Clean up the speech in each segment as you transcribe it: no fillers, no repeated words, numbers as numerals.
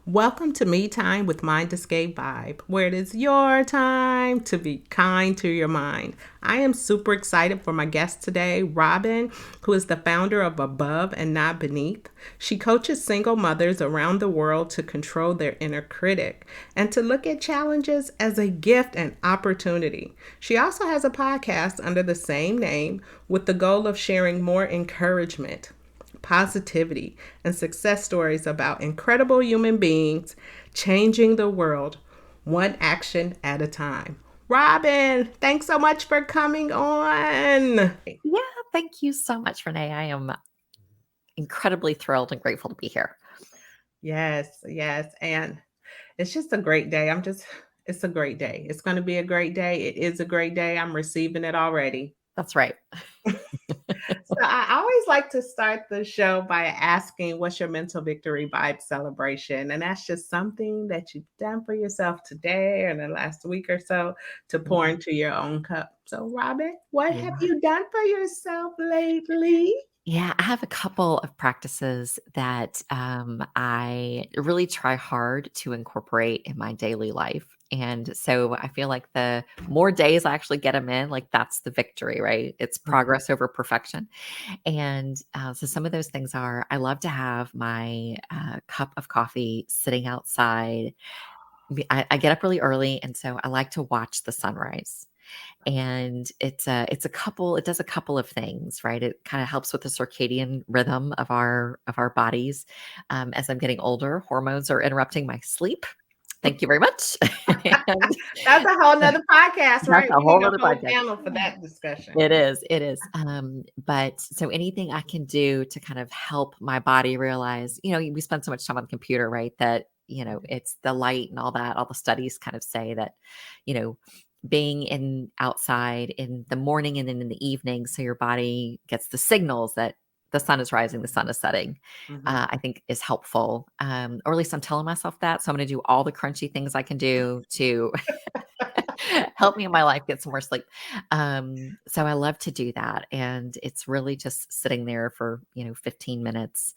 Welcome to Me Time with Mind Escape Vibe, where it is your time to be kind to your mind. I am super excited for my guest today, Robyn, who is the founder of Above and Not Beneath. She coaches single mothers around the world to control their inner critic and to look at challenges as a gift and opportunity. She also has a podcast under the same name with the goal of sharing more encouragement, positivity, and success stories about incredible human beings changing the world one action at a time. Robyn, thanks so much for coming on. Yeah, thank you so much, Renee. I am incredibly thrilled and grateful to be here. Yes, yes. And it's just a great day. It's a great day. It's going to be a great day. It is a great day. I'm receiving it already. That's right. So I always like to start the show by asking, what's your mental victory vibe celebration? And that's just something that you've done for yourself today or in the last week or so to pour Mhm. into your own cup. So, Robyn, what have Yeah. you done for yourself lately? Yeah, I have a couple of practices that I really try hard to incorporate in my daily life. And so I feel like the more days I actually get them in, like that's the victory, right? It's Mhm. progress over perfection. And so some of those things are I love to have my cup of coffee sitting outside. I get up really early, and so I like to watch the sunrise. And it does a couple of things, right? It kind of helps with the circadian rhythm of our bodies. As I'm getting older, hormones are interrupting my sleep. Thank you very much. And That's a whole nother podcast, that's right? a We need whole a other whole podcast. panel for that discussion. It is. It is. But so anything I can do to kind of help my body realize, we spend so much time on the computer, right? That, it's the light and all that. All the studies kind of say that, you know, being in outside in the morning and then in the evening, so your body gets the signals that the sun is rising, the sun is setting, Mhm. I think is helpful. Or at least I'm telling myself that. So I'm going to do all the crunchy things I can do to help me in my life get some more sleep. So I love to do that. And it's really just sitting there for, 15 minutes,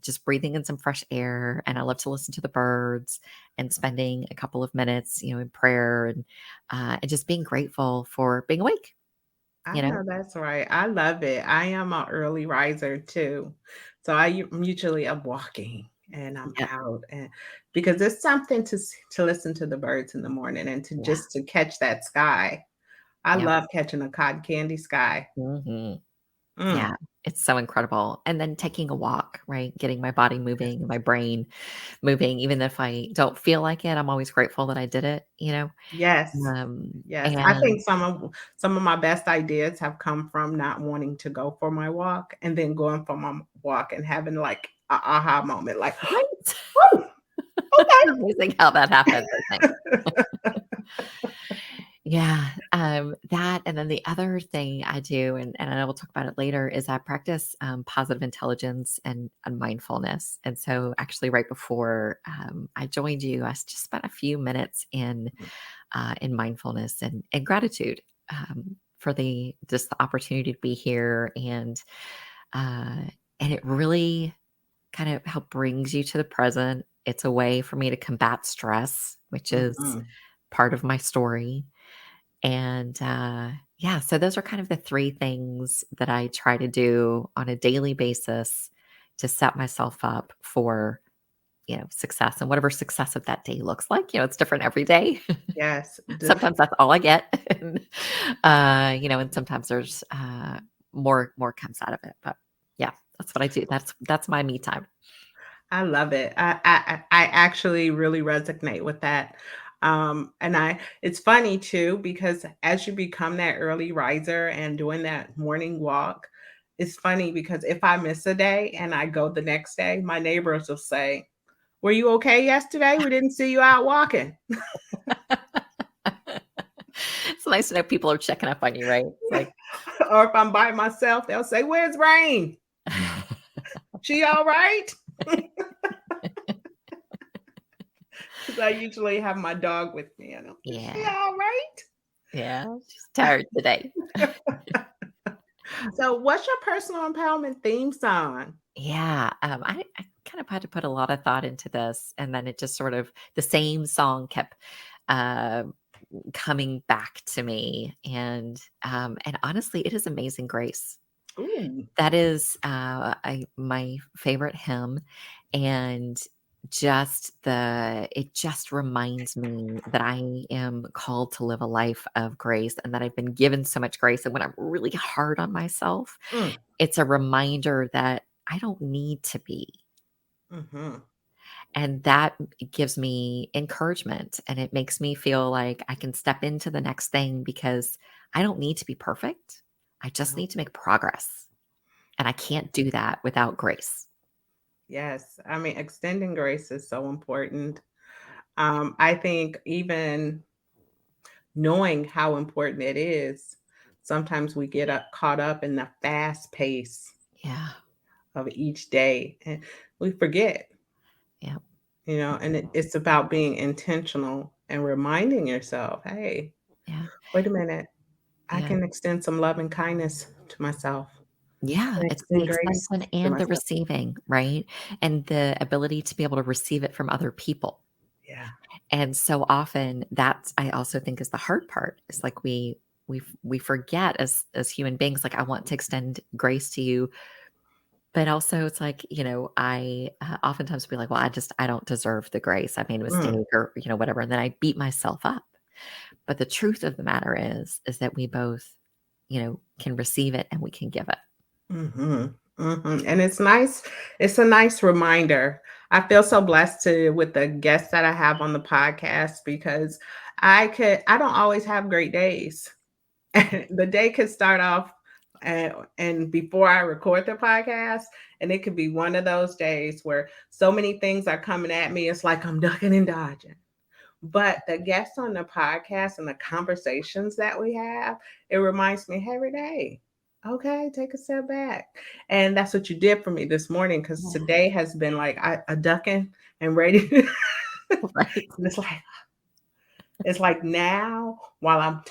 just breathing in some fresh air. And I love to listen to the birds and spending a couple of minutes, in prayer and just being grateful for being awake, I you know? know that's right. I love it. I am an early riser too. So I'm usually up walking and I'm Yeah. out and because it's something to listen to the birds in the morning and to Yeah. just to catch that sky. I Yep. love catching a cotton candy sky. hmm Yeah, Mm. it's so incredible. And then taking a walk, right? Getting my body moving, my brain moving, even if I don't feel like it, I'm always grateful that I did it. Yes. Yes. I think And some of my best ideas have come from not wanting to go for my walk and then going for my walk and having like a aha moment like, right? "Woo, It's amazing how that happens, I think. okay." Yeah, that and then the other thing I do, and I know we'll talk about it later, is I practice positive intelligence and mindfulness. And so, actually, right before I joined you, I just spent a few minutes in mindfulness and gratitude for the just the opportunity to be here, uh, and it really kind of how brings you to the present. It's a way for me to combat stress, which is Mhm. part of my story. And yeah, so those are kind of the three things that I try to do on a daily basis to set myself up for, success and whatever success of that day looks like. It's different every day. Yes, Sometimes that's all I get. And sometimes there's more comes out of it. But yeah, that's what I do. That's my me time. I love it. I actually really resonate with that. And it's funny too because as you become that early riser and doing that morning walk, it's funny because if I miss a day and I go the next day, my neighbors will say, "Were you okay yesterday? We didn't see you out walking." It's nice to know people are checking up on you, right? It's like, Or if I'm by myself, they'll say, "Where's Rain? She all right?" Because I usually have my dog with me, and "Is she yeah, all right?" yeah, she's tired today. So, what's your personal empowerment theme song? Yeah, I kind kind of had to put a lot of thought into this. And then it just sort of, the same song kept uh, coming back to me. And honestly, it is Amazing Grace. Ooh. That is my favorite hymn. And it just reminds me that I am called to live a life of grace and that I've been given so much grace. And when I'm really hard on myself, Mm. it's a reminder that I don't need to be. Mm-hmm. And that gives me encouragement, and it makes me feel like I can step into the next thing because I don't need to be perfect. I just No. need to make progress. And I can't do that without grace. Yes. I mean, extending grace is so important. I think even knowing how important it is, sometimes we get caught up in the fast pace Yeah. of each day and we forget, Yeah. and it's about being intentional and reminding yourself, hey, Yeah. wait a minute, I Yeah. can extend some love and kindness to myself. I Yeah. can It's the extend grace extension to and the myself. receiving, right? And the ability to be able to receive it from other people. Yeah. And so often that's, I also think, is the hard part. It's like we forget as human beings, like, I want to extend grace to you. But also it's like, I oftentimes be like, well, I don't deserve the grace. I made a mistake, Mm. or, whatever. And then I beat myself up. But the truth of the matter is that we both, can receive it and we can give it. Mhm, mhm, and it's a nice reminder. I feel so blessed to with the guests that I have on the podcast because I don't always have great days. The day could start off and before I record the podcast, and it could be one of those days where so many things are coming at me, it's like I'm ducking and dodging. But the guests on the podcast and the conversations that we have, it reminds me every day, okay, take a step back. And that's what you did for me this morning because Yeah. today has been like a ducking and ready. And Right. it's like now while I'm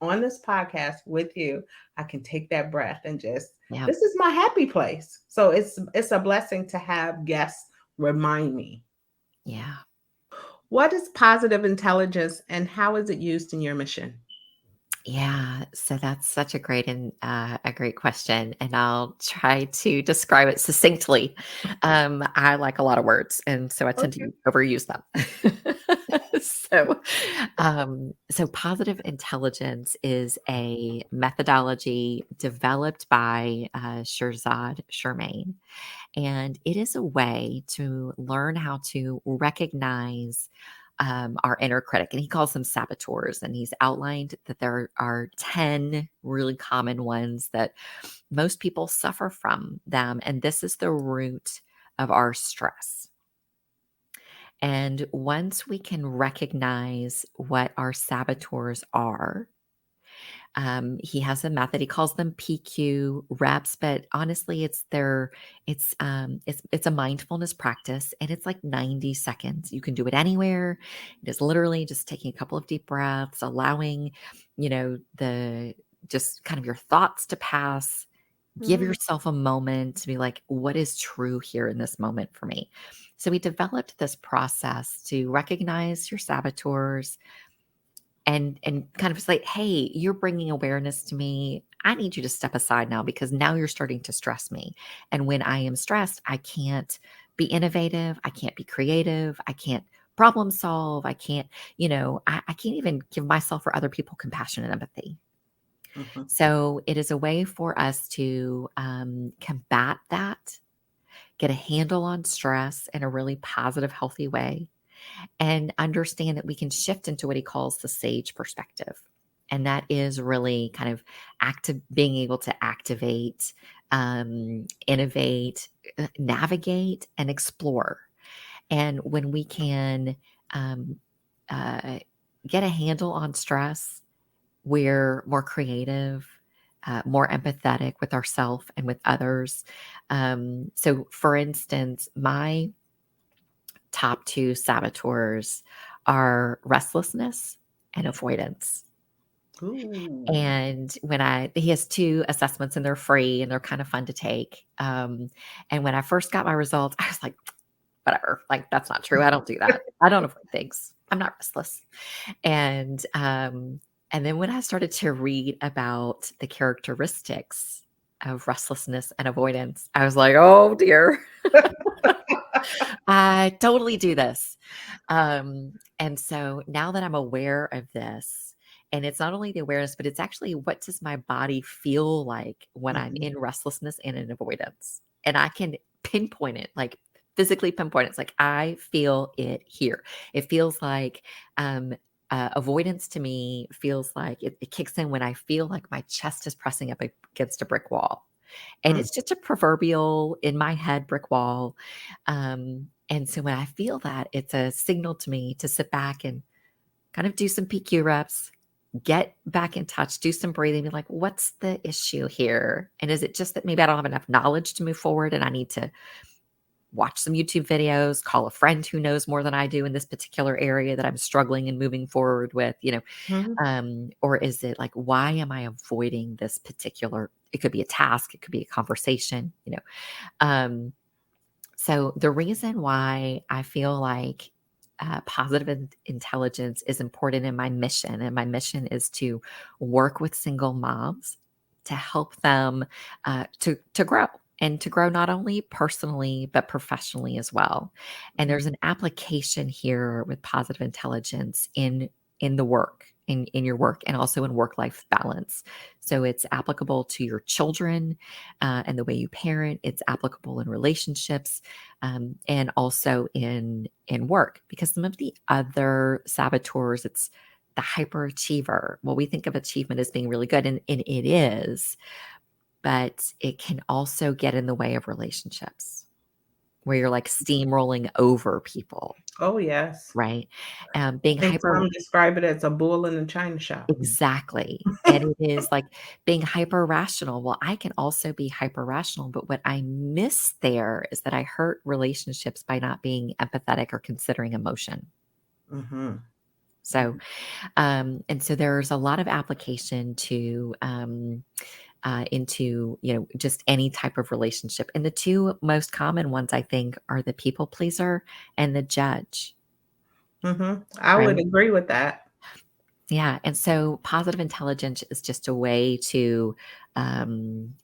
on this podcast with you, I can take that breath and just Yeah. this is my happy place. So it's a blessing to have guests remind me. Yeah. What is positive intelligence and how is it used in your mission? Yeah, so that's such a great question, and I'll try to describe it succinctly. I like a lot of words, and so I tend Okay. to overuse them. So positive intelligence is a methodology developed by Shirzad Shermain, and it is a way to learn how to recognize our inner critic. And he calls them saboteurs. And he's outlined that there are 10 really common ones that most people suffer from them. And this is the root of our stress. And once we can recognize what our saboteurs are, he has a method. He calls them PQ reps, but honestly, it's a mindfulness practice, and it's like 90 seconds. You can do it anywhere. It is literally just taking a couple of deep breaths, allowing, the just kind of your thoughts to pass. Give Mm, yourself a moment to be like, what is true here in this moment for me? So we developed this process to recognize your saboteurs, and kind of say, hey, you're bringing awareness to me. I need you to step aside now because now you're starting to stress me. And when I am stressed, I can't be innovative. I can't be creative. I can't problem solve. I can't, I can't even give myself or other people compassion and empathy. mhm, So it is a way for us to combat that, get a handle on stress in a really positive, healthy way, and understand that we can shift into what he calls the sage perspective. And that is really kind of being able to activate, innovate, navigate, and explore. And when we can um, uh, get a handle on stress, we're more creative, more empathetic with ourselves and with others. So, for instance, my top two saboteurs are restlessness and avoidance. Ooh. And he has 2 assessments and they're free and they're kind of fun to take. And when I first got my results, I was like, whatever, like, that's not true. I don't do that. I don't avoid things. I'm not restless. And, and then when I started to read about the characteristics of restlessness and avoidance, I was like, oh dear, I totally do this. And so now that I'm aware of this, and it's not only the awareness, but it's actually what does my body feel like when I'm Mhm, in restlessness and in avoidance? And I can pinpoint it, like physically pinpoint it. It's like I feel it here. It feels like um, avoidance to me feels like it kicks in when I feel like my chest is pressing up against a brick wall. And mm, it's just a proverbial in my head brick wall. And so when I feel that, it's a signal to me to sit back and kind of do some PQ reps, get back in touch, do some breathing, be like, what's the issue here? And is it just that maybe I don't have enough knowledge to move forward and I need to watch some YouTube videos, call a friend who knows more than I do in this particular area that I'm struggling and moving forward with, mhm, or is it like, why am I avoiding this particular, it could be a task, it could be a conversation. Um, so the reason why I feel like positive intelligence is important in my mission, and my mission is to work with single moms to help them to grow and to grow not only personally but professionally as well. And there's mhm, an application here with positive intelligence in the work in your work and also in work life balance. So it's applicable to your children and the way you parent. It's applicable in relationships and also in work, because some of the other saboteurs, it's the hyperachiever. Well, we think of achievement as being really good, and it is, but it can also get in the way of relationships where you're like steamrolling over people, oh, yes. right? I Being think hyper. some describe it as a bull in a china shop. Exactly. And it is like being hyper rational. Well, I can also be hyper rational, but what I miss there is that I hurt relationships by not being empathetic or considering emotion. Mhm, So, mhm, and so there's a lot of application to into just any type of relationship. And the two most common ones I think are the people pleaser and the judge. mhm. I would Right. agree with that. Yeah, and so positive intelligence is just a way to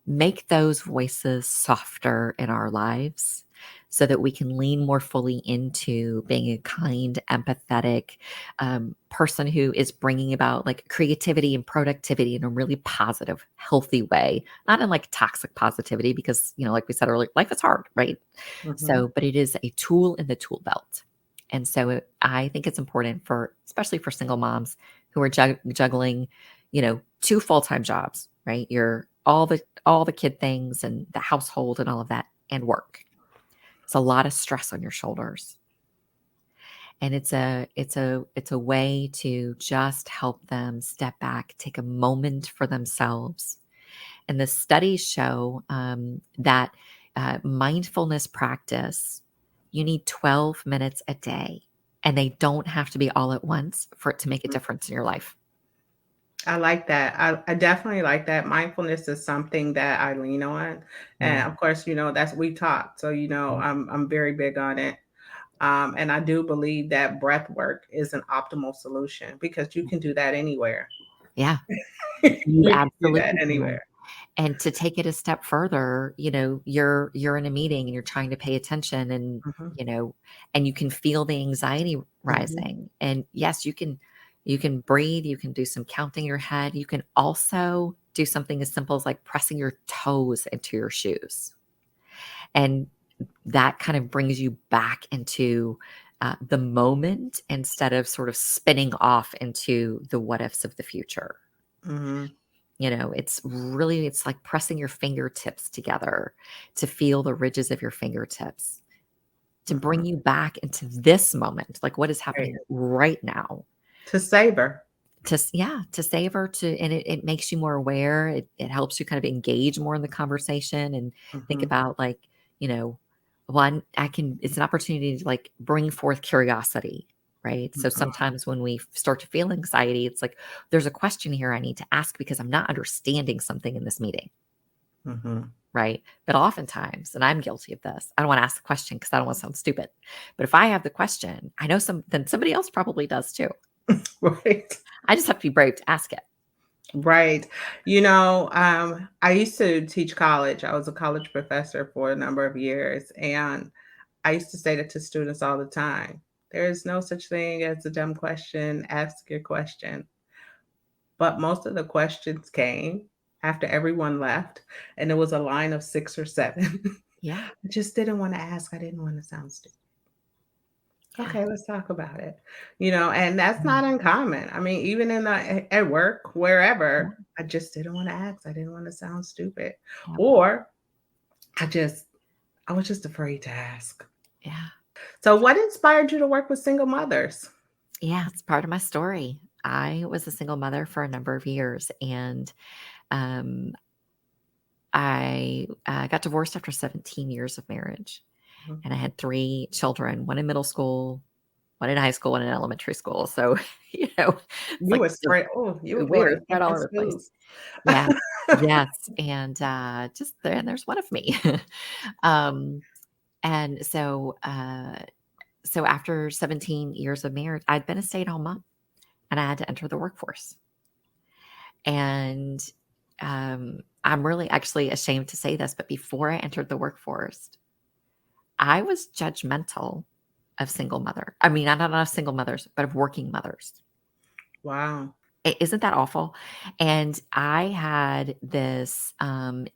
make those voices softer in our lives so that we can lean more fully into being a kind, empathetic person who is bringing about like creativity and productivity in a really positive, healthy way, not in like toxic positivity, because, like we said earlier, life is hard, right? Mhm, So, but it is a tool in the tool belt. And so I think it's important especially for single moms who are juggling, 2 full-time jobs, right? You're all the kid things and the household and all of that and work. It's a lot of stress on your shoulders. And it's a way to just help them step back, take a moment for themselves. And the studies show that mindfulness practice, you need 12 minutes a day, and they don't have to be all at once for it to make a mhm. difference in your life. I like that. I definitely like that. Mindfulness is something that I lean on, and Mm, of course, that's we talk. So, mm, I'm very big on it. And I do believe that breath work is an optimal solution because you mm. can do that anywhere. Yeah, you You can do that absolutely can. anywhere. And to take it a step further, you're in a meeting and you're trying to pay attention, and Mhm, you know and you can feel the anxiety mhm, rising. And yes, you can breathe, you can do some counting in your head. You can also do something as simple as like pressing your toes into your shoes. And that kind of brings you back into the moment instead of sort of spinning off into the what ifs of the future. mhm, It's like pressing your fingertips together to feel the ridges of your fingertips, to mhm. bring you back into this moment, like what is Right. happening right now. To savor. Yeah, to savor, and it makes you more aware. It helps you kind of engage more in the conversation and think Mhm, about like, you know, one, it's an opportunity to like bring forth curiosity, right? So Mhm, sometimes when we start to feel anxiety, it's like, there's a question here I need to ask because I'm not understanding something in this meeting, mhm. right? But oftentimes, and I'm guilty of this, I don't want to ask the question because I don't want to sound stupid. But if I have the question, I know then somebody else probably does too. Right. I just have to be brave to ask it. Right. I used to teach college. I was a college professor for a number of years, and I used to say that to students all the time. There is no such thing as a dumb question. Ask your question. But most of the questions came after everyone left, and it was a line of 6 or 7. Yeah. I just didn't wanna ask. I didn't wanna sound stupid. Yeah. Okay, let's talk about it. And that's Yeah. not uncommon. I mean, even at work, Yeah. wherever, I just didn't wanna ask. I didn't wanna sound stupid. Yep. Or I just I was just afraid to ask. Yeah. So what inspired you to work with single mothers? Yeah. It's part of my story. I was a single mother for a number of years, and um, I got divorced after 17 years of marriage, Mhm. and I had 3 children, one in middle school, one in high school, one in elementary school. So, it's You like were just spread oh, you were we going were to spread all different over the place. schools. Yeah. Yes. And just there, and there's one of me. um, and so after 17 years of marriage, I'd been a stay-at-home mom, and I had to enter the workforce. And I'm really actually ashamed to say this, but before I entered the workforce, I was judgmental of single mother. I mean, not of single mothers, but of working mothers. Wow. Isn't that awful? And I had this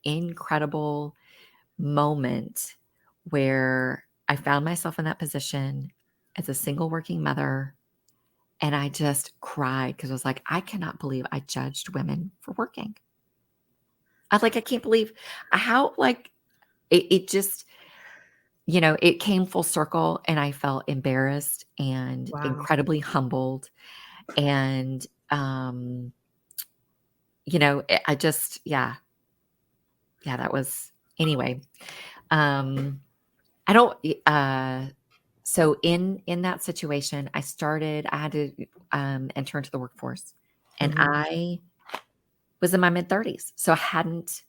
incredible moment where I found myself in that position as a single working mother. And I just cried because I was like, I cannot believe I judged women for working. I can't believe how, it just, it came full circle, and I felt embarrassed and Wow. incredibly humbled. And, I just, yeah, that was, anyway. Um, I don't, so in that situation, I had to enter into the workforce, and Mhm. I was in my mid 30s. So I hadn't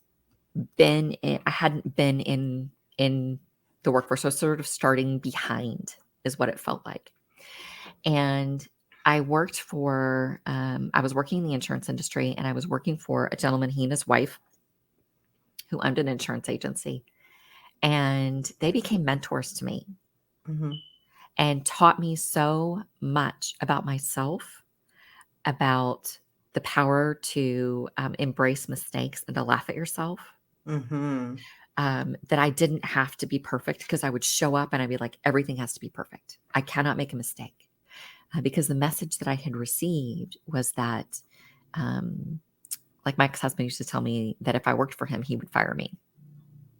been in the workforce. So sort of starting behind is what it felt like. And I was working in the insurance industry, and I was working for a gentleman, he and his wife, who owned an insurance agency. And they became mentors to me Mhm. and taught me so much about myself, about the power to embrace mistakes and to laugh at yourself. Mhm. That I didn't have to be perfect, because I would show up and I'd be like, everything has to be perfect. I cannot make a mistake. Because the message that I had received was that, um, like my ex-husband used to tell me that if I worked for him, he would fire me.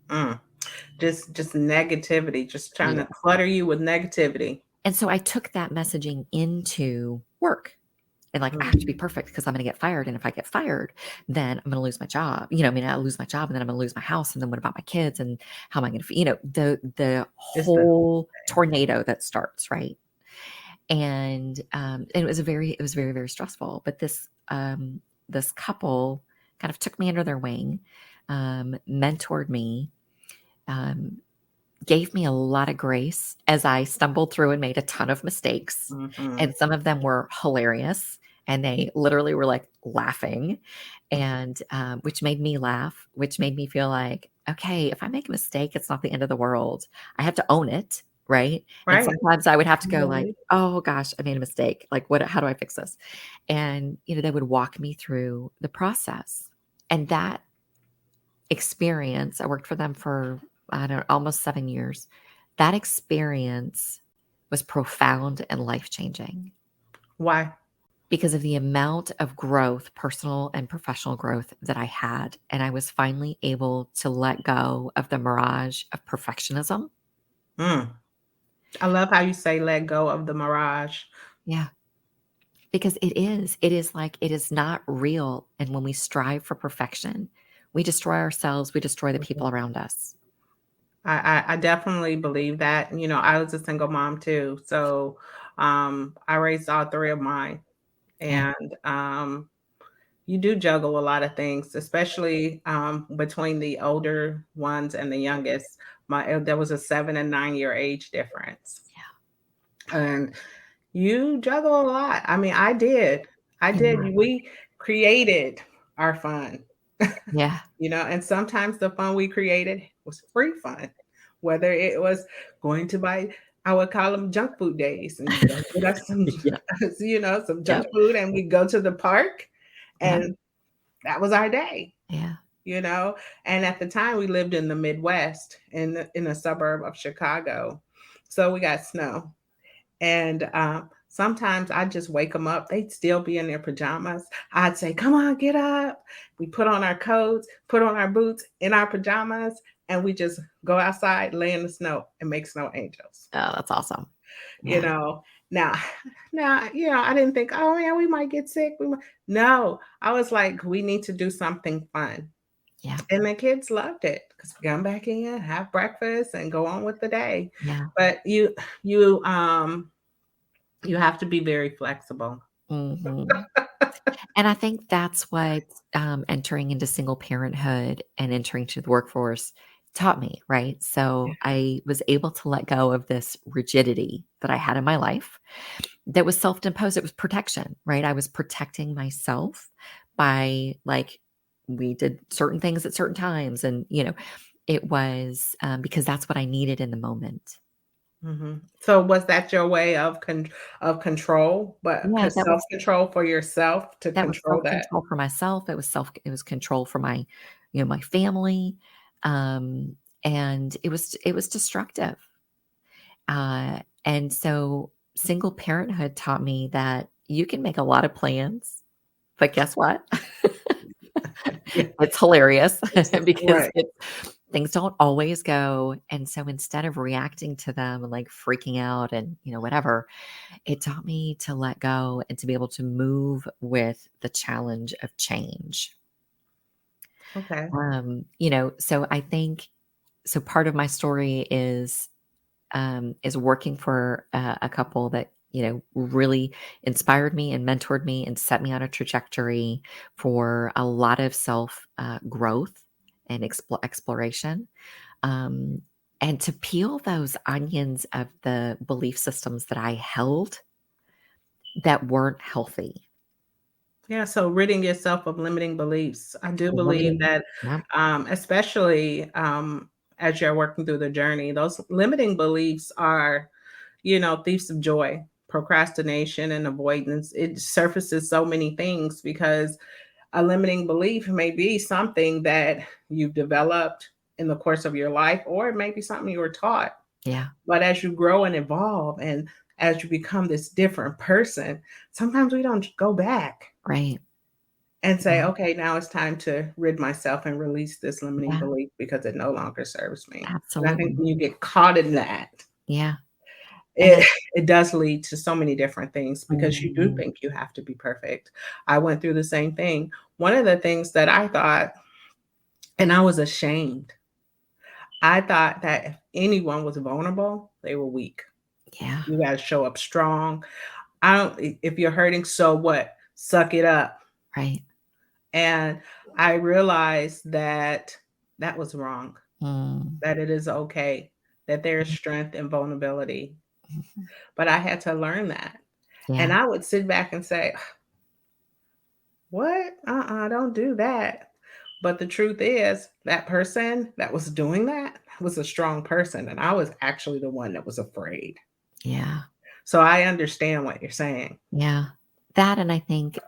Mm. Just negativity, just trying Yeah. to clutter you with negativity. And so I took that messaging into work. And like, I have to be Mm. perfect because I'm going to get fired. And if I get fired, then I'm going to lose my job. I'll lose my job, and then I'm going to lose my house. And then what about my kids? And how am I going to, the It's the whole tornado that starts, right? And it was very, very stressful. But this couple kind of took me under their wing, mentored me, um, gave me a lot of grace as I stumbled through and made a ton of mistakes. And Mhm. some of them were hilarious. And they literally were like laughing, and which made me laugh, which made me feel like, okay, if I make a mistake, it's not the end of the world. I have to own it. Right. And Right. sometimes I would have to go like, Right. oh gosh, I made a mistake. Like, how do I fix this? And, they would walk me through the process. And that experience, I worked for them for, I don't know, almost 7 years. That experience was profound and life changing Why? because of the amount of growth, personal and professional growth that I had. And I was finally able to let go of the mirage of perfectionism. Mm. I love how you say let go of the mirage. Yeah. Because it is like, it is not real. And when we strive for perfection, we destroy ourselves, we destroy the Mhm. people around us. I definitely believe that. I was a single mom too. So I raised all three of mine, Yeah, and you do juggle a lot of things, especially between the older ones and the youngest. There was a 7 and 9 year age difference, and you juggle a lot. I mean, I did. I yeah, did. We created our fun, yeah, and sometimes the fun we created was free fun, whether it was going to buy, I would call them junk food days, and go get us some, yeah, some yep, junk food, and we go to the park, yeah, and that was our day, yeah, you know. And at the time, we lived in the Midwest, in a suburb of Chicago, so we got snow. And sometimes I'd just wake them up. They'd still be in their pajamas. I'd say, "Come on, get up." We put on our coats, put on our boots, in our pajamas, and we just go outside, lay in the snow, and make snow angels. oh, that's awesome. You Yeah, know, now, now, I didn't think, "Oh man, we might get sick." No, I was like, we need to do something fun. yeah, And the kids loved it because we come back in, have breakfast, and go on with the day. yeah, But you have to be very flexible. mhm. And I think that's what, entering into single parenthood and entering to the workforce taught me, right? So I was able to let go of this rigidity that I had in my life that was self-imposed. It was protection, right? I was protecting myself by, like, we did certain things at certain times, and it was, because that's what I needed in the moment. Mhm. So was that your way of control, but Yeah, self-control for yourself to that was control that? self-control for myself. It was control for my, my family. Um, and it was destructive. And so single parenthood taught me that you can make a lot of plans, but guess what? Yeah, It's hilarious because right. things don't always go. And so instead of reacting to them and like freaking out and, whatever, it taught me to let go and to be able to move with the challenge of change. Okay. So I think so part of my story is working for a couple that really inspired me and mentored me and set me on a trajectory for a lot of self growth and exploration, um, and to peel those onions of the belief systems that I held that weren't healthy. Yeah, so ridding yourself of limiting beliefs. I do believe Limiting. that, Yeah, especially, as you're working through the journey, those limiting beliefs are, thieves of joy, procrastination, and avoidance. It surfaces so many things because a limiting belief may be something that you've developed in the course of your life, or it may be something you were taught. yeah, But as you grow and evolve, and as you become this different person, sometimes we don't go back right. and say, Yeah, okay, now it's time to rid myself and release this limiting yeah, belief because it no longer serves me. And I think absolutely. when you get caught in that, Yeah, and it it does lead to so many different things because you do mhm, think you have to be perfect. I went through the same thing. One of the things that I thought, and I was ashamed, I thought that if anyone was vulnerable, they were weak. yeah, You got to show up strong. I don't, if you're hurting, so what? Suck it up. right. And I realized that that was wrong, Mm, that it is okay, that there is strength in vulnerability. mhm. But I had to learn that. And Yeah, I would sit back and say, what? Don't do that. But the truth is, that person that was doing that was a strong person. And I was actually the one that was afraid. yeah, So I understand what you're saying. yeah. That, and I think,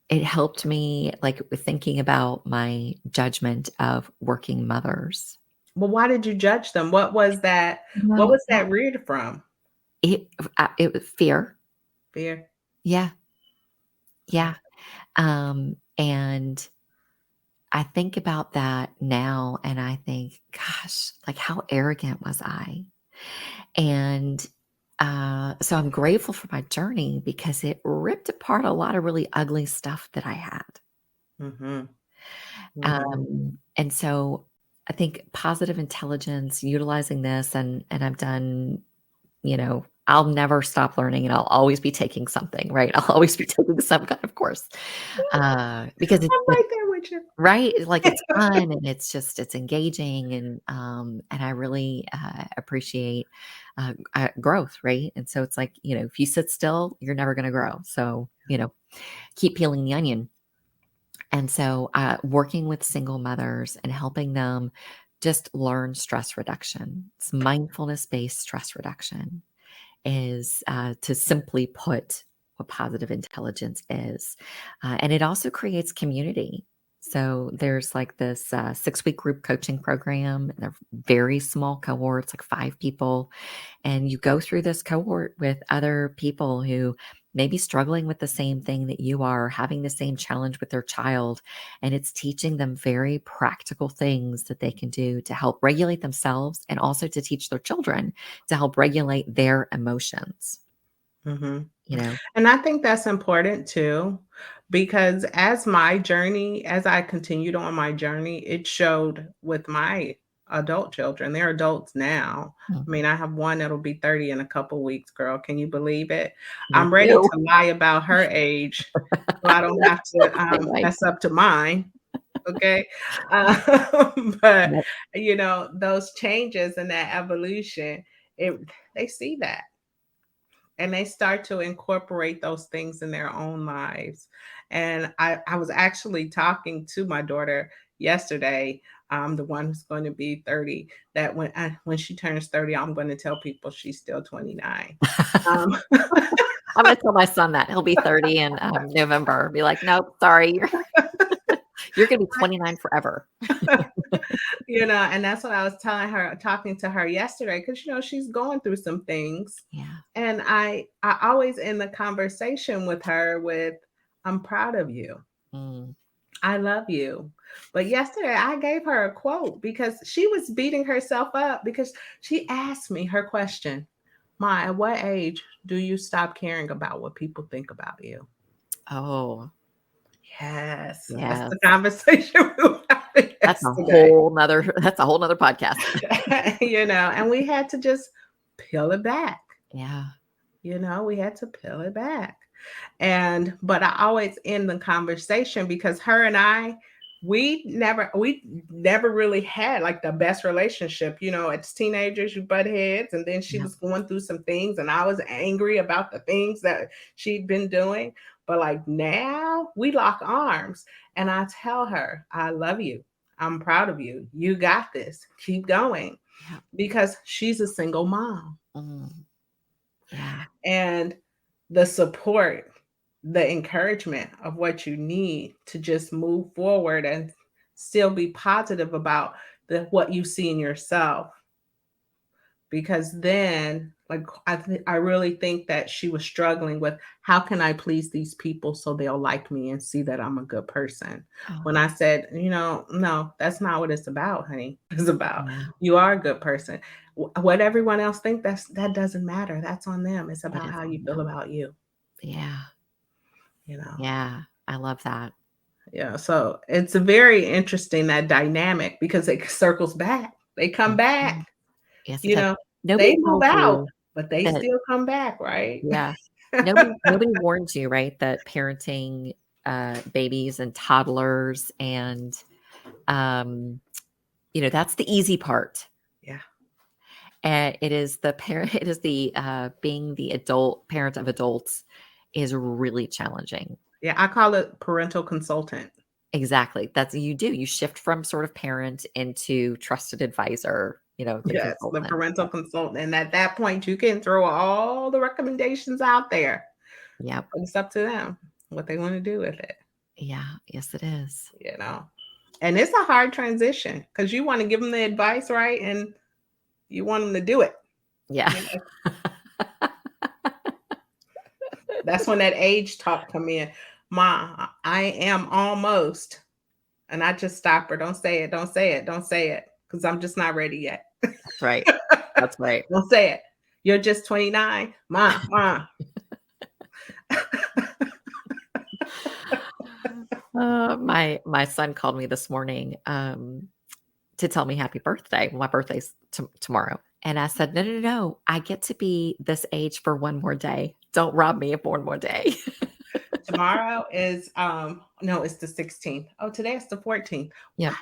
it helped me, like, with thinking about my judgment of working mothers. Well, why did you judge them? What was that? What No, was that reared from? it was fear. Fear. Yeah, Okay. yeah, and I think about that now, and I think, "Gosh, like, how arrogant was I?" And, so I'm grateful for my journey because it ripped apart a lot of really ugly stuff that I had. Mhm. Mhm. And so I think positive intelligence, utilizing this, and I've done, I'll never stop learning and I'll always be taking something, right? I'll always be taking some kind of course. Because I'm it right there with you. right? Like, it's fun and it's engaging and I really, appreciate, growth, right? And so it's like, if you sit still, you're never gonna grow. So, keep peeling the onion. And so, working with single mothers and helping them just learn stress reduction. It's mindfulness-based stress reduction is, to simply put what positive intelligence is. And it also creates community. So there's like this 6-week group coaching program, and they're very small cohorts, like 5 people. And you go through this cohort with other people who may be struggling with the same thing that you are, having the same challenge with their child. And it's teaching them very practical things that they can do to help regulate themselves and also to teach their children to help regulate their emotions, Hmm. you know? And I think that's important too, because as I continued on my journey, it showed with my adult children. They're adults now. I Mhm. mean, I have one that'll be 30 in a couple weeks, girl. Can you believe it? Me I'm ready too. to lie about her age so I don't have to Same way. mess up to mine. Okay. But, Yep. those changes and that evolution, it, they see that and they start to incorporate those things in their own lives. And I was actually talking to my daughter yesterday, the one who's going to be 30, that when she turns 30, I'm going to tell people she's still 29. Um, I'm gonna tell my son that. He'll be 30 in, November. Be like, "Nope, sorry, you're gonna be 29 forever." and that's what I was telling her, talking to her yesterday, because she's going through some things. Yeah. And I always end the conversation with her with, I'm proud of you. Mm. I love you. But yesterday I gave her a quote because she was beating herself up because she asked me her question, Ma, at what age do you stop caring about what people think about you? Oh, Yes, that's the yes. conversation we were having That's a yesterday. whole nother that's a whole 'nother podcast. And we had to just peel it back. Yeah. We had to peel it back. But I always end the conversation because her and I, we never really had like the best relationship. As teenagers, you butt heads, and then she Yep. was going through some things, and I was angry about the things that she'd been doing. But like now, we lock arms, and I tell her, "I love you. I'm proud of you. You got this. Keep going." Yep. Because she's a single mom, Mm. Yeah. and the support, the encouragement of what you need to just move forward and still be positive about what you see in yourself. Because then, like, I really think that she was struggling with, how can I please these people so they'll like me and see that I'm a good person. When Oh, I said, no, that's not what it's about, honey. It's about, yeah. you are a good person. What everyone else think, that doesn't matter. That's on them. It's It about is how on you feel them. about you. Yeah. You know. Yeah. I love that. Yeah, so it's very interesting, that dynamic, because it circles back. They come Mhm. back, Yes, it you does. know, Nobody they move tells out, you but they that still come back, right? yeah. Nobody warns you, right, that parenting, babies and toddlers and, um, that's the easy part. Yeah. It is the parent it is the, being the adult parent of adults is really challenging. Yeah, I call it parental consultant. Exactly. That's you do. You shift from sort of parent into trusted advisor, the Yes, the consultant. parental Yep. consultant, and at that point, you can throw all the recommendations out there, Yep. but it's up to them what they wanna do with it, Yeah. Yes, it is. you know? And it's a hard transition because you wanna give them the advice, right? And you want them to do it, Yeah. you know? That's when that age talk come in. "Ma, I am almost," and I just stop her, "Don't say it, don't say it, don't say it, because 'cause I'm just not ready yet." That's right. That's right. "Don't say it. You're just 29? Ma." My son called me this morning, to tell me happy birthday. My birthday's tomorrow. And I said, no, no, no, no. I get to be this age for one more day. Don't rob me of one more day. Tomorrow is no, it's the 16th. Oh, today is the 14th. Yep.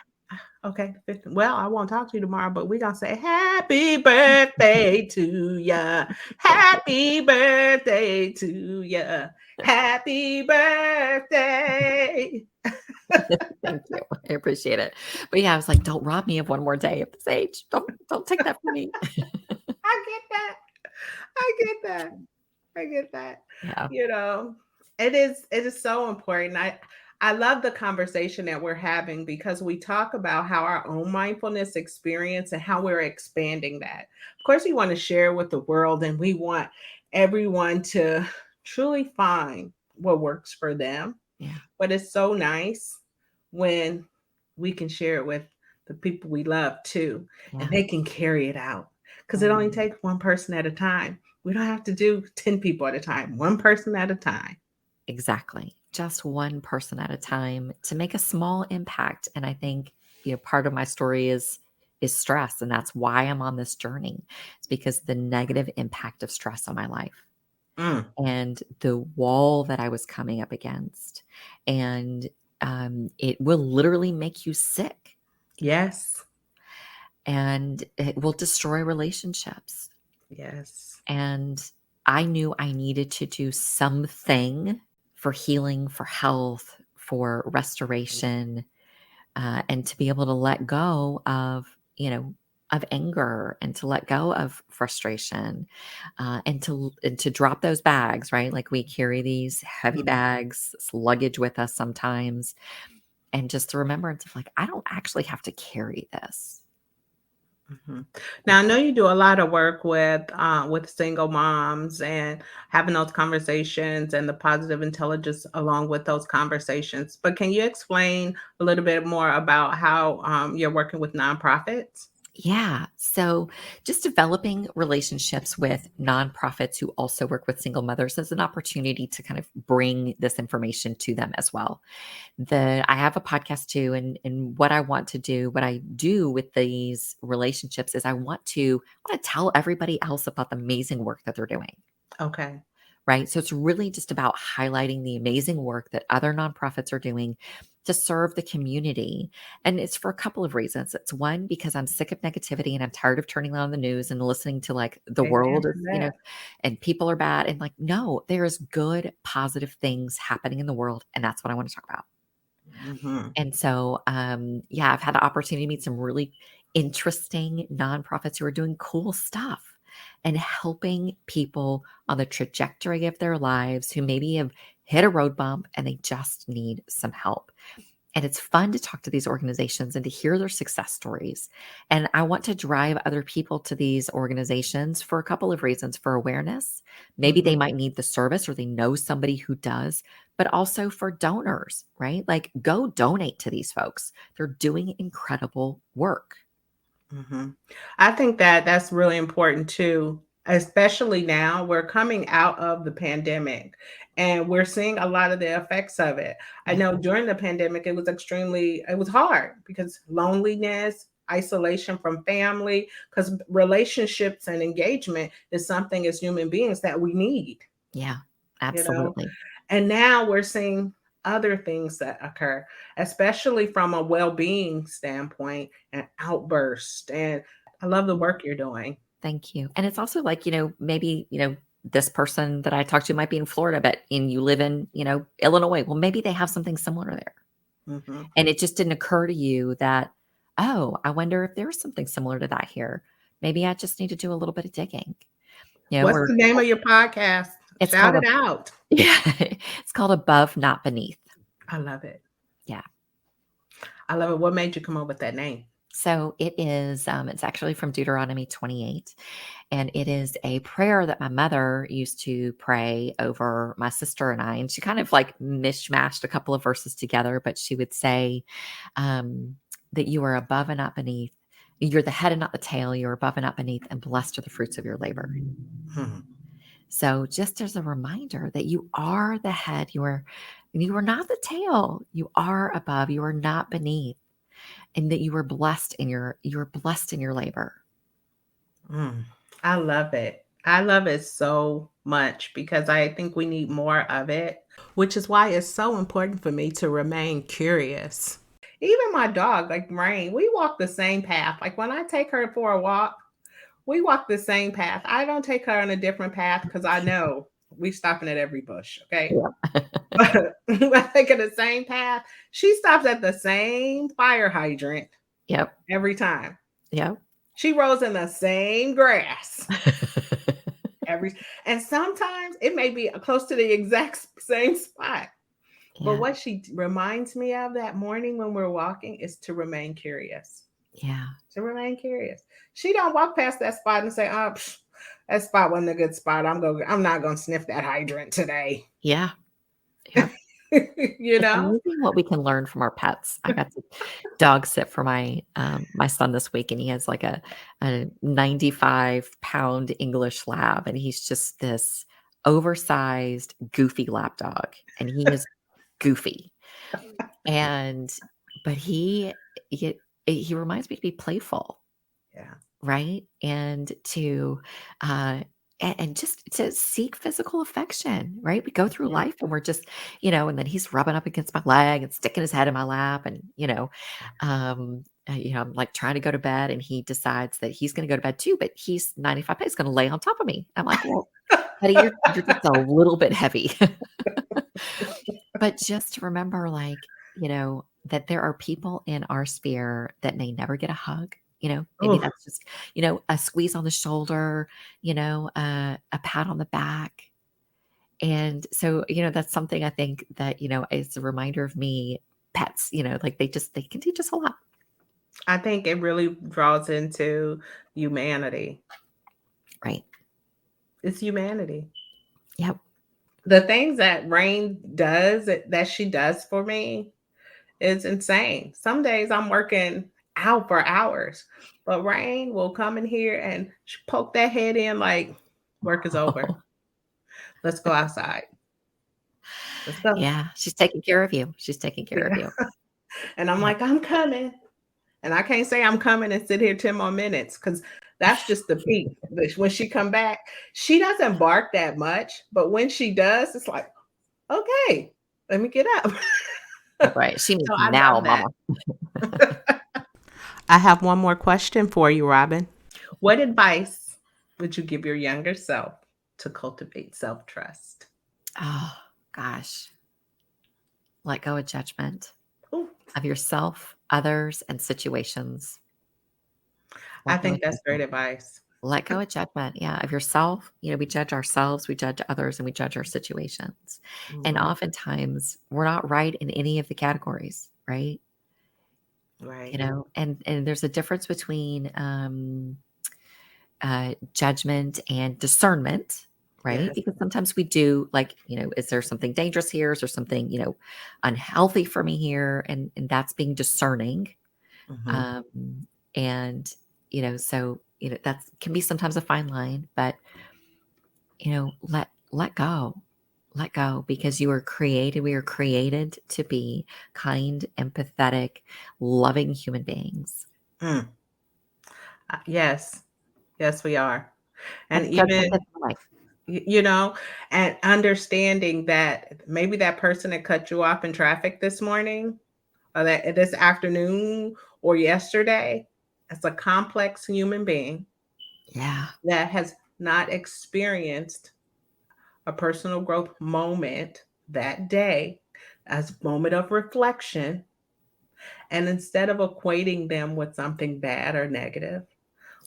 Okay, 15. Well, I won't talk to you tomorrow, but we're gonna say happy birthday to ya. Happy birthday to ya. Happy birthday. Thank you. I appreciate it. But yeah, I was like, don't rob me of one more day at this age. Don't take that from me. I get that. I get that. I get that. Yeah. You know, it is so important. I love the conversation that we're having because we talk about how our own mindfulness experience and how we're expanding that. Of course, we want to share with the world and we want everyone to truly find what works for them. Yeah. But it's so nice when we can share it with the people we love too, and Yeah. they can carry it out. Because it only Mm, takes one person at a time. We don't have to do 10 people at a time, one person at a time. exactly. Just one person at a time to make a small impact. And I think, part of my story is stress. And that's why I'm on this journey. It's because the negative impact of stress on my life Mm, and the wall that I was coming up against. And it will literally make you sick yes. and it will destroy relationships. Yes. And I knew I needed to do something for healing, for health, for restoration, and to be able to let go of anger and to let go of frustration, and to drop those bags, right? Like we carry these heavy Mhm, bags, this luggage with us sometimes, and just the remembrance of like, I don't actually have to carry this. mhm. Now, I know you do a lot of work with single moms and having those conversations and the positive intelligence along with those conversations. But can you explain a little bit more about how you're working with nonprofits? Yeah. So just developing relationships with nonprofits who also work with single mothers is an opportunity to kind of bring this information to them as well. I have a podcast too, and what I want to do, what I do with these relationships is I want to tell everybody else about the amazing work that they're doing. Okay. Right. So it's really just about highlighting the amazing work that other nonprofits are doing to serve the community. And it's for a couple of reasons. It's one, because I'm sick of negativity and I'm tired of turning on the news and listening to like the Amen world to is, that. and people are bad. And like, no, there's good, positive things happening in the world. And that's what I want to talk about. Mhm, And so, yeah, I've had the opportunity to meet some really interesting nonprofits who are doing cool stuff and helping people on the trajectory of their lives who maybe have hit a road bump and they just need some help. And it's fun to talk to these organizations and to hear their success stories. And I want to drive other people to these organizations for a couple of reasons: for awareness. Maybe they mhm, might need the service or they know somebody who does, but also for donors, right? Like go donate to these folks. They're doing incredible work. mhm. I think that that's really important too, especially now we're coming out of the pandemic and we're seeing a lot of the effects of it. I Yeah. know during the pandemic it was hard because loneliness, isolation from family, because relationships and engagement is something as human beings that we need, Yeah. you know. Absolutely. And now we're seeing other things that occur, especially from a well-being standpoint and outburst. And I love the work you're doing. Thank you. And it's also like, maybe, this person that I talked to might be in Florida, but you live in, Illinois. Well, maybe they have something similar there. Mhm. And it just didn't occur to you that, oh, I wonder if there's something similar to that here. Maybe I just need to do a little bit of digging. What's We're the name of your podcast? it's Shout called it out. yeah, it's called Above Not Beneath. I love it. Yeah. I love it. What made you come up with that name? So it is it's actually from Deuteronomy 28, and it is a prayer that my mother used to pray over my sister and I, and she kind of like mishmashed a couple of verses together, but she would say that you are above and not beneath. You're the head and not the tail. You're above and not beneath, and blessed are the fruits of your labor. Hmm. So just as a reminder that you are the head, you are not the tail. You are above, you are not beneath, and that you are blessed in your labor. Mm, I love it. I love it so much because I think we need more of it, which is why it's so important for me to remain curious. Even my dog, like Rain, we walk the same path. Like when I take her for a walk, we walk the same path. I don't take her on a different path because I know we stopping at every bush. Okay. Yeah. But I take her the same path. She stops at the same fire hydrant Yep. every time. Yep. She rolls in the same grass every, and sometimes it may be close to the exact same spot. But Yeah. what she reminds me of that morning when we're walking is to remain curious. Yeah. To remain curious. She don't walk past that spot and say, "Oh, that spot wasn't a good spot. I'm not gonna sniff that hydrant today." Yeah. Yep. You It's know? amazing what we can learn from our pets. I got to dog sit for my son this week, and he has like a 95-pound English lab, and he's just this oversized, goofy lap dog, and he is goofy. And but he reminds me to be playful, Yeah. right? And to and just to seek physical affection, right? We go through Mhm. life and we're just, and then he's rubbing up against my leg and sticking his head in my lap, and I'm like trying to go to bed, and he decides that he's going to go to bed too, but he's 95 pounds, he's going to lay on top of me. I'm like, well, buddy, you're just a little bit heavy. But just to remember, like, that there are people in our sphere that may never get a hug. Maybe Oh, that's just, a squeeze on the shoulder, a pat on the back. And so, that's something I think that, is a reminder of me, pets, like they can teach us a lot. I think it really draws into humanity. Right. It's humanity. Yep. The things that Rain does that she does for me is insane. Some days I'm working out for hours, but Rain will come in here and poke that head in like work is over. Let's go outside. Let's go. Yeah. She's taking care of you. She's taking care of Yeah. you. And I'm Yeah. like, I'm coming. And I can't say I'm coming and sit here 10 more minutes because that's just the peak. When she come back, she doesn't bark that much, but when she does, it's like, okay, let me get up. Right. She So means I now, love that. mama. I have one more question for you, Robyn. What advice would you give your younger self to cultivate self trust? Oh, gosh. Let go of judgment Ooh, of yourself, others, and situations. I Let go of think that's great judgment. advice. Let go of judgment. Yeah, of yourself. We judge ourselves, we judge others, and we judge our situations. And Mhm. oftentimes we're not right in any of the categories, right? Right. And there's a difference between judgment and discernment, right? Yes. Because sometimes we do, like, is there something dangerous here? Is there something, unhealthy for me here? And that's being discerning. Mhm. Um, and, so, that can be sometimes a fine line, but, let go, because we are created to be kind, empathetic, loving human beings. Mm. Yes. Yes, we are. And And judgment even, gets in the way. you know, and understanding that maybe that person that cut you off in traffic this morning or that this afternoon or yesterday, as a complex human being Yeah. that has not experienced a personal growth moment that day as a moment of reflection. And instead of equating them with something bad or negative,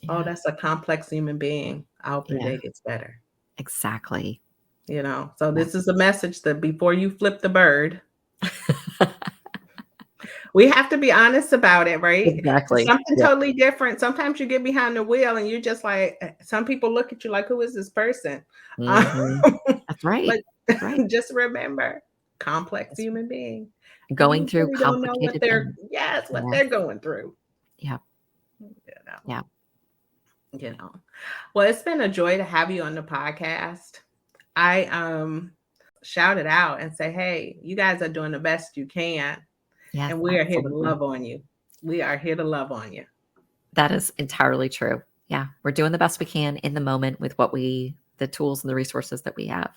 oh, Yeah. that's a complex human being. I hope your Yeah. day gets better. Exactly. So Yeah. this is a message that before you flip the bird, we have to be honest about it, right? It's Exactly. something Yeah. totally different. Sometimes you get behind the wheel and you're just like, some people look at you like, who is this person? Um, Mhm. That's right. but That's right. just remember, complex That's human being. going You through really don't know what complicated things. what Yes. they're going through. Yeah. You know, Yeah. you know. Well, it's been a joy to have you on the podcast. I shout it out and say, hey, you guys are doing the best you can. Yes, And we are here to absolutely. love on you. We are here to love on you. That is entirely true. Yeah, we're doing the best we can in the moment with the tools and the resources that we have.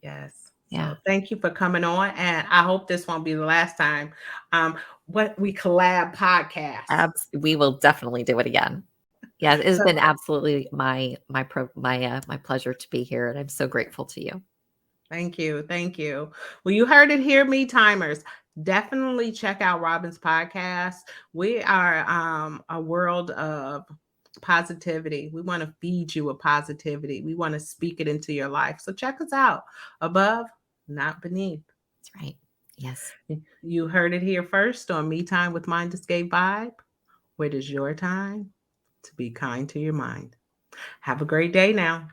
Yes. Yeah. So thank you for coming on, and I hope this won't be the last time what we collab podcasts. We will definitely do it again. Yeah, it has So been absolutely my pleasure to be here, and I'm so grateful to you. thank you. Thank you. Well, you heard it here, me timers. Definitely check out Robyn's podcast. We are a world of positivity. We want to feed you with positivity. We want to speak it into your life. So check us out. Above, not beneath. That's right. Yes. You heard it here first on Me Time with Mind Escape Vibe. Where it is your time to be kind to your mind. Have a great day now.